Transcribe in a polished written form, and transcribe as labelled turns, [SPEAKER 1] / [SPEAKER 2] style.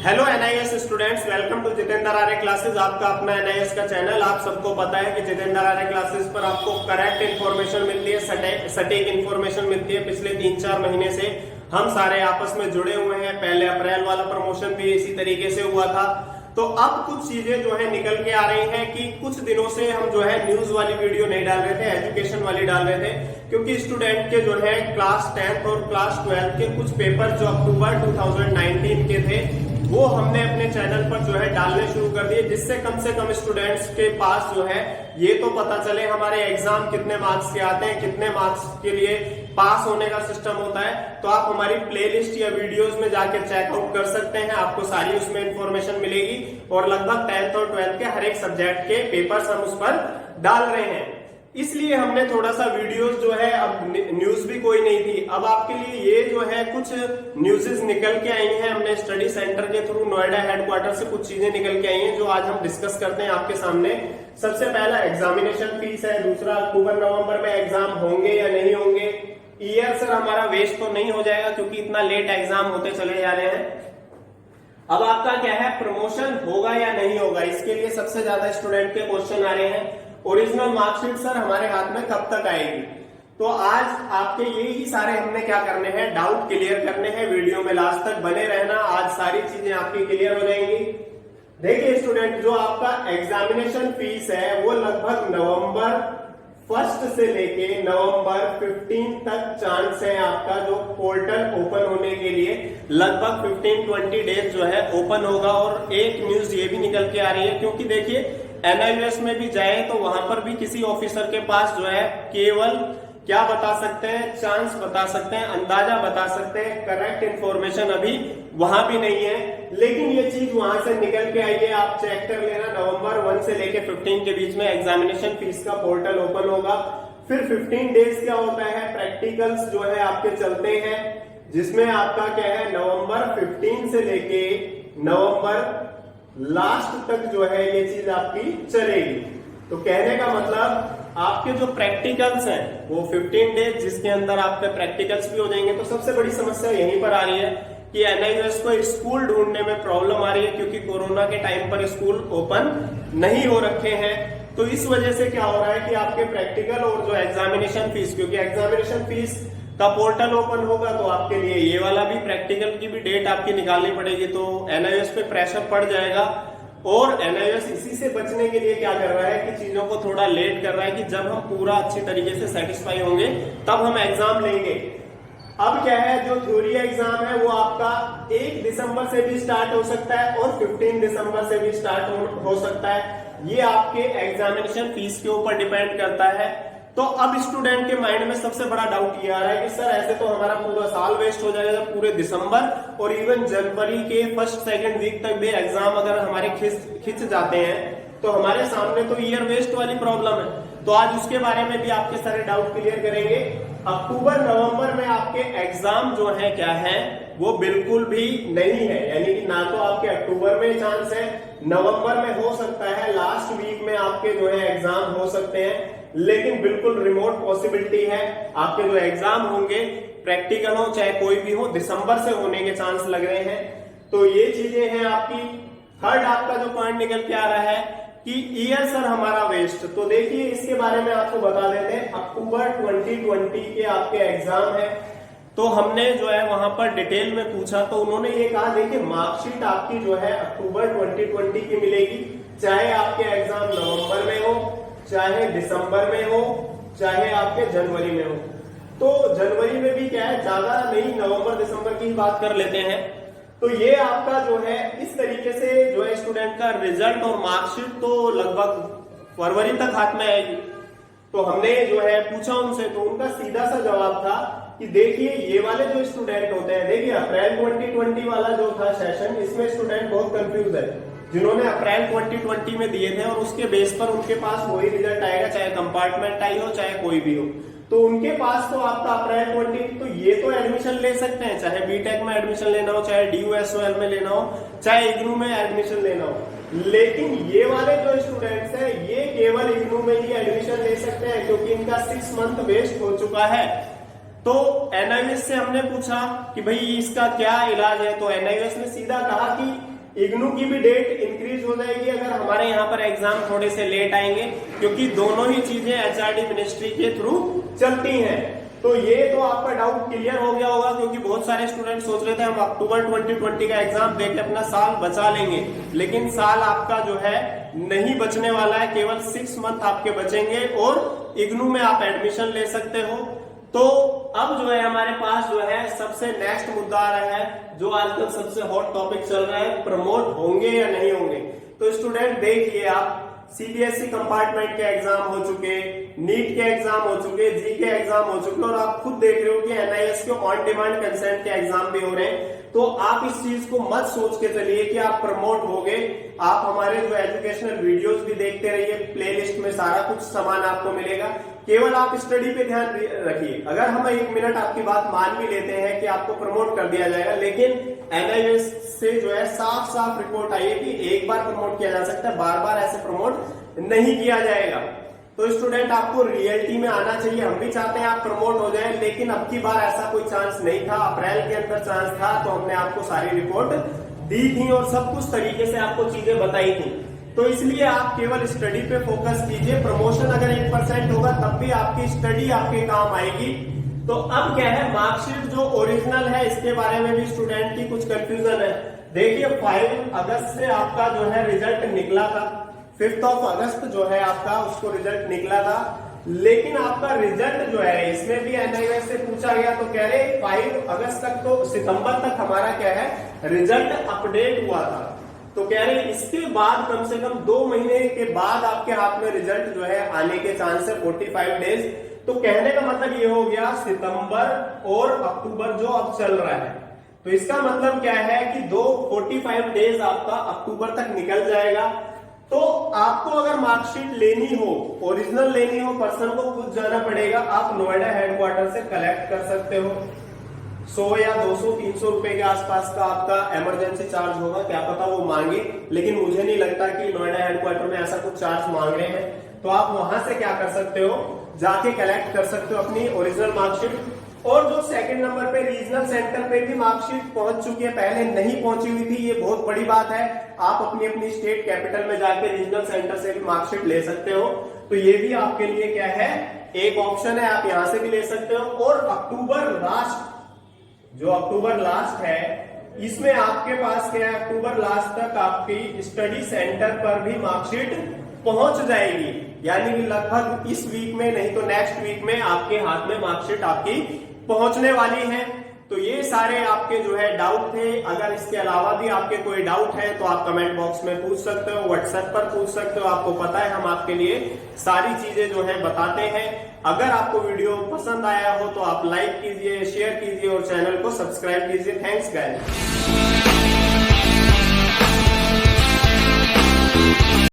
[SPEAKER 1] Hello NIS students, welcome to Jitendra Arya classes. आपका अपना NIS का चैनल। आप सबको पता है कि जितेंद्र आर्य क्लासेस पर आपको करेक्ट इन्फॉर्मेशन मिलती है, सटीक इन्फॉर्मेशन मिलती है। पिछले 3-4 महीने से हम सारे आपस में जुड़े हुए हैं। पहले अप्रैल वाला प्रमोशन भी इसी तरीके से हुआ था। तो अब कुछ चीजें जो है निकल के आ रही हैं कि कुछ दिनों से हम जो है न्यूज वाली वीडियो नहीं डाल रहे थे, एजुकेशन वाली डाल रहे थे, क्योंकि स्टूडेंट के जो है क्लास 10th और क्लास 12th के कुछ पेपर जो अक्टूबर 2019 के थे वो हमने अपने चैनल पर जो है डालने शुरू कर दिए, जिससे कम से कम स्टूडेंट्स के पास जो है ये तो पता चले हमारे एग्जाम कितने मार्क्स के आते हैं, कितने मार्क्स के लिए पास होने का सिस्टम होता है। तो आप हमारी प्लेलिस्ट या वीडियोस में जाके चेकआउट कर सकते हैं, आपको सारी उसमें इंफॉर्मेशन मिलेगी। और लगभग 10th और 12th के हर एक सब्जेक्ट के पेपर्स हम उस पर डाल रहे हैं। इसलिए हमने थोड़ा सा वीडियोस जो है, अब न्यूज भी कोई नहीं थी, अब आपके लिए ये जो है कुछ न्यूज़ेस निकल के आई हैं। हमने स्टडी सेंटर के थ्रू नोएडा हेडक्वार्टर से कुछ चीजें निकल के आई हैं जो आज हम डिस्कस करते हैं आपके सामने। सबसे पहला एग्जामिनेशन फीस है, दूसरा अक्टूबर नवंबर में एग्जाम होंगे या नहीं होंगे। ईयर सर हमारा वेस्ट तो नहीं हो जाएगा क्योंकि इतना लेट एग्जाम होते चले जा रहे हैं। अब आपका क्या है, प्रमोशन होगा या नहीं होगा, इसके लिए सबसे ज्यादा स्टूडेंट के क्वेश्चन आ रहे हैं। ओरिजिनल मार्कशीट सर हमारे हाथ में कब तक आएगी। तो आज आपके यही सारे हमने क्या करने हैं, डाउट क्लियर करने हैं। वीडियो में लास्ट तक बने रहना, आज सारी चीजें आपकी क्लियर हो जाएंगी। देखिए स्टूडेंट, जो आपका एग्जामिनेशन फीस है वो लगभग नवंबर 1 से लेके नवंबर 15 तक चांस है आपका जो पोर्टल ओपन होने के लिए। लगभग 15-20 डेज जो है ओपन होगा। और एक न्यूज ये भी निकल के आ रही है, क्योंकि देखिए एनआईएस में भी जाए तो वहां पर भी किसी ऑफिसर के पास जो है केवल क्या बता सकते हैं, चांस बता सकते हैं, अंदाजा बता सकते हैं, करेक्ट इन्फॉर्मेशन अभी वहां भी नहीं है। लेकिन ये चीज वहां से निकल के आई है, आप चेक कर लेना। नवंबर 1 से लेके 15 के बीच में एग्जामिनेशन फीस का पोर्टल ओपन होगा। फिर 15 डेज क्या होता है, प्रैक्टिकल्स जो है आपके चलते हैं, जिसमें आपका क्या है, नवंबर 15 से लेके नवंबर लास्ट तक जो है ये चीज आपकी चलेगी। तो कहने का मतलब आपके जो प्रैक्टिकल्स हैं वो 15 डेज, जिसके अंदर आपके प्रैक्टिकल्स भी हो जाएंगे। तो सबसे बड़ी समस्या यहीं पर आ रही है कि एनआईएस को स्कूल ढूंढने में प्रॉब्लम आ रही है, क्योंकि कोरोना के टाइम पर स्कूल ओपन नहीं हो रखे हैं। तो इस वजह से क्या हो रहा है कि आपके प्रैक्टिकल और जो एग्जामिनेशन फीस, क्योंकि एग्जामिनेशन फीस का पोर्टल ओपन होगा तो आपके लिए ये वाला भी प्रैक्टिकल की भी डेट आपकी निकालनी पड़ेगी। तो एनआईएस पे प्रेशर पड़ जाएगा। और एनआईएस इसी से बचने के लिए क्या कर रहा है कि चीजों को थोड़ा लेट कर रहा है कि जब हम पूरा अच्छी तरीके से सेटिस्फाई होंगे तब हम एग्जाम लेंगे। अब क्या है, जो थ्योरी एग्जाम है वो आपका 1 दिसंबर से भी स्टार्ट हो सकता है और 15 दिसंबर से भी स्टार्ट हो सकता है। ये आपके एग्जामिनेशन फीस के ऊपर डिपेंड करता है। तो अब स्टूडेंट के माइंड में सबसे बड़ा डाउट ये आ रहा है कि सर ऐसे तो हमारा पूरा साल वेस्ट हो जाएगा, पूरे दिसंबर और इवन जनवरी के 1st-2nd वीक तक भी एग्जाम अगर हमारे खिंच जाते हैं तो हमारे सामने तो ईयर वेस्ट वाली प्रॉब्लम है। तो आज उसके बारे में भी आपके सारे डाउट क्लियर करेंगे। अक्टूबर नवंबर में आपके एग्जाम जो है क्या है वो बिल्कुल भी नहीं है, यानी कि ना तो आपके अक्टूबर में चांस है, नवंबर में हो सकता है, लास्ट वीक में आपके जो है एग्जाम हो सकते हैं, लेकिन बिल्कुल रिमोट पॉसिबिलिटी है आपके जो एग्जाम होंगे, प्रैक्टिकल हो चाहे कोई भी हो, दिसंबर से होने के चांस लग रहे हैं। तो ये चीजें हैं आपकी। थर्ड आपका जो पॉइंट निकल के आ रहा है कि ईयर सर हमारा वेस्ट। तो देखिए इसके बारे में आपको बता देते हैं। अक्टूबर 2020 के आपके एग्जाम है, तो हमने जो है वहां पर डिटेल में पूछा तो उन्होंने ये कहा, देखिए मार्कशीट आपकी जो है अक्टूबर 2020 की मिलेगी, चाहे आपके एग्जाम नवंबर में हो, चाहे दिसंबर में हो, चाहे आपके जनवरी में हो। तो जनवरी में भी क्या है, ज्यादा नहीं, नवंबर दिसंबर की बात कर लेते हैं। तो ये आपका जो है इस तरीके से जो है स्टूडेंट का रिजल्ट और मार्कशीट तो लगभग फरवरी तक हाथ में आएगी। तो हमने जो है पूछा उनसे, तो उनका सीधा सा जवाब था कि देखिए ये वाले जो स्टूडेंट होते हैं, देखिए अप्रैल 2020 वाला जो था सेशन, इसमें स्टूडेंट बहुत कंफ्यूज है। जिन्होंने अप्रैल 2020 में दिए थे और उसके बेस पर उनके पास वही रिजल्ट आएगा, चाहे कंपार्टमेंट आई हो चाहे कोई भी हो, तो उनके पास तो आपका अप्रैल 20, तो ये तो एडमिशन ले सकते हैं, चाहे बीटेक में एडमिशन लेना हो, चाहे DUSOL में लेना हो, चाहे इग्नू में एडमिशन लेना हो। लेकिन ये वाले जो स्टूडेंट्स हैं ये केवल इग्नू में ही एडमिशन ले सकते हैं, क्योंकि इनका 6 मंथ वेस्ट हो चुका है। तो एनआईएस से हमने पूछा कि भाई इसका क्या इलाज है, तो एनआईएस ने सीधा कहा कि इग्नू की भी डेट इंक्रीज हो जाएगी अगर हमारे यहाँ पर एग्जाम थोड़े से लेट आएंगे, क्योंकि दोनों ही चीजें एचआरडी मिनिस्ट्री के थ्रू चलती हैं। तो ये तो आपका डाउट क्लियर हो गया होगा, क्योंकि बहुत सारे स्टूडेंट सोच रहे थे हम अक्टूबर 2020 का एग्जाम देके अपना साल बचा लेंगे, लेकिन साल आपका जो है नहीं बचने वाला है, केवल 6 मंथ आपके बचेंगे और इग्नू में आप एडमिशन ले सकते हो। तो अब जो है हमारे पास जो है सबसे नेक्स्ट मुद्दा आ रहा है, जो आजकल सबसे हॉट टॉपिक चल रहा है, प्रमोट होंगे या नहीं होंगे। तो स्टूडेंट देखिए, आप सीबीएसई कंपार्टमेंट के एग्जाम हो चुके, नीट के एग्जाम हो चुके, जी के एग्जाम हो चुके, और आप खुद देख रहे हो कि एनआईएस के ऑन डिमांड कंसेंट के एग्जाम भी हो रहे हैं। तो आप इस चीज को मत सोच के चलिए कि आप प्रमोट होगे। आप हमारे जो एजुकेशनल वीडियोस भी देखते रहिए, प्लेलिस्ट में सारा कुछ सामान आपको मिलेगा, केवल आप स्टडी पे ध्यान रखिए। अगर हम 1 मिनट आपकी बात मान भी लेते हैं कि आपको प्रमोट कर दिया जाएगा, लेकिन एनआईएस से जो है साफ साफ रिपोर्ट आई है कि एक बार प्रमोट किया जा सकता है, बार बार ऐसे प्रमोट नहीं किया जाएगा। तो स्टूडेंट आपको रियलिटी में आना चाहिए। हम भी चाहते हैं आप प्रमोट हो जाए, लेकिन अब की बार ऐसा कोई चांस नहीं था। अप्रैल के अंदर चांस था, तो हमने आपको सारी रिपोर्ट दी थी और सब कुछ तरीके से आपको चीजें बताई थी। तो इसलिए आप केवल स्टडी पे फोकस कीजिए। प्रमोशन अगर 1% होगा तब भी आपकी स्टडी आपके काम आएगी। तो अब क्या है, मार्कशीट जो ओरिजिनल है इसके बारे में भी स्टूडेंट की कुछ कंफ्यूजन है। देखिए 5 अगस्त से आपका जो है रिजल्ट निकला था, 5 अगस्त जो है आपका उसको रिजल्ट निकला था, लेकिन आपका रिजल्ट जो है इसमें भी एनआईएस से पूछा गया, तो कह रहे 5 अगस्त तक, तो सितंबर तक हमारा क्या है रिजल्ट अपडेट हुआ था। तो कह रहे इसके बाद कम से कम 2 महीने के बाद आपके हाथ में रिजल्ट जो है आने के चांस है, 45 डेज। तो कहने का मतलब ये हो गया सितंबर और अक्टूबर जो अब चल रहा है, तो इसका मतलब क्या है कि 45 डेज आपका अक्टूबर तक निकल जाएगा। तो आपको अगर मार्कशीट लेनी हो, ओरिजिनल लेनी हो, पर्सन को खुद जाना पड़ेगा। आप नोएडा हेडक्वार्टर से कलेक्ट कर सकते हो। 100 या 200 300 रुपए के आसपास का आपका इमरजेंसी चार्ज होगा, क्या पता वो मांगे, लेकिन मुझे नहीं लगता कि नोएडा हेडक्वार्टर में ऐसा कुछ चार्ज मांग रहे हैं। तो आप वहां से क्या कर सकते हो, जाके कलेक्ट कर सकते हो अपनी ओरिजिनल मार्कशीट। और जो सेकंड नंबर पे रीजनल सेंटर पे भी मार्कशीट पहुंच चुकी है, पहले नहीं पहुंची हुई थी, ये बहुत बड़ी बात है। आप अपनी अपनी स्टेट कैपिटल में जाके रीजनल सेंटर से भी मार्कशीट ले सकते हो। तो ये भी आपके लिए क्या है, एक ऑप्शन है, आप यहां से भी ले सकते हो। और अक्टूबर लास्ट, जो अक्टूबर लास्ट है, इसमें आपके पास क्या है, अक्टूबर लास्ट तक आपकी स्टडी सेंटर पर भी मार्कशीट पहुंच जाएगी। यानी कि लगभग इस वीक में नहीं तो नेक्स्ट वीक में आपके हाथ में मार्कशीट आपकी पहुंचने वाली है। तो ये सारे आपके जो है डाउट थे। अगर इसके अलावा भी आपके कोई डाउट है तो आप कमेंट बॉक्स में पूछ सकते हो, व्हाट्सएप पर पूछ सकते हो। आपको पता है हम आपके लिए सारी चीजें जो है बताते हैं। अगर आपको वीडियो पसंद आया हो तो आप लाइक कीजिए, शेयर कीजिए और चैनल को सब्सक्राइब कीजिए। Thanks guys.